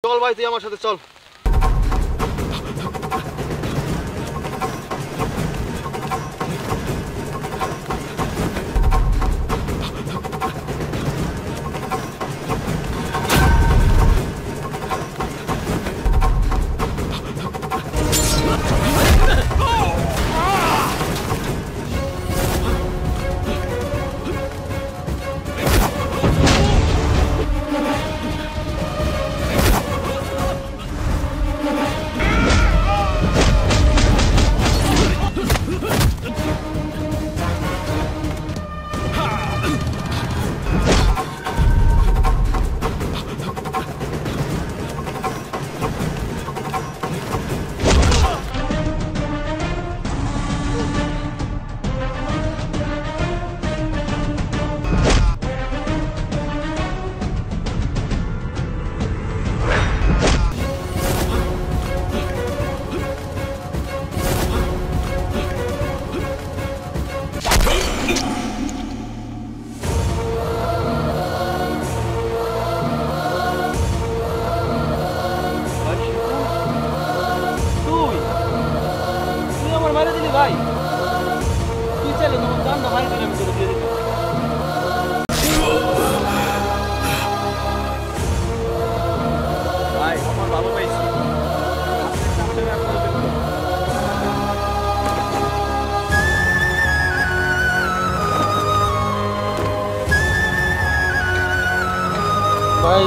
চল ভাই, তুই আমার সাথে চল। ভাই তুই চাইলে তোমার গানটা ভাই দিলে আমি তোকে দিয়ে দিতাম। ভাই আমার ভালো পাইছি। ভাই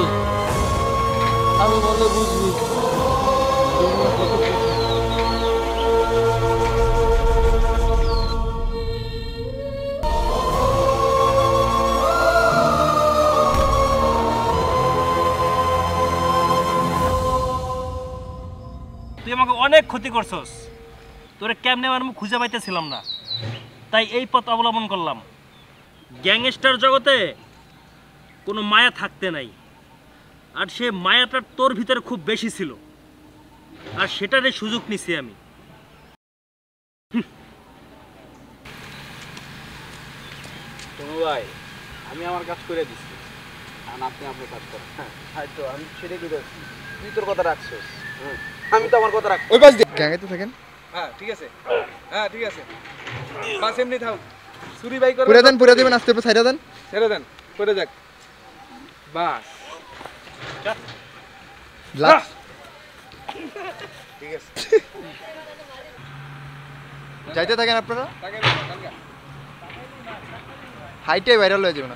আমি বললে বুঝবি তুই আমাকে অনেক ক্ষতি করছস, তোরে কেমনে আমি খুঁজে পাইতেছিলাম না, তাই এই পথ অবলম্বন করলাম। গ্যাংস্টার জগতে কোনো মায়া থাকতে নাই, আর সে মায়াটা তোর ভিতরে খুব বেশি ছিল, আর সেটারই সুযোগ নিছি আমি। শোনো ভাই, আমি আমার কাজ করে দিচ্ছি, আর আপনি আপনার কাজ করেন। হ্যাঁ তো আমি সেটাই করে দিচ্ছি, তুই তোর কথা রাখছিস, আমি তো আমার কথা রাখ। ওই পাশ দিয়ে গ্যাংয়ে তো থাকেন। হ্যাঁ ঠিক আছে, হ্যাঁ ঠিক আছে, বাস এমনি থাক। সুরি ভাই করে পুরা দেবেন, আস্তে আস্তে ছাইড়া দেন, ছেড়ে দেন, করে যাক বাস। লাস্ট ঠিক আছে, যাইতে থাকেন আপনারা, হাইটে ভাইরাল হয়ে যাবেন।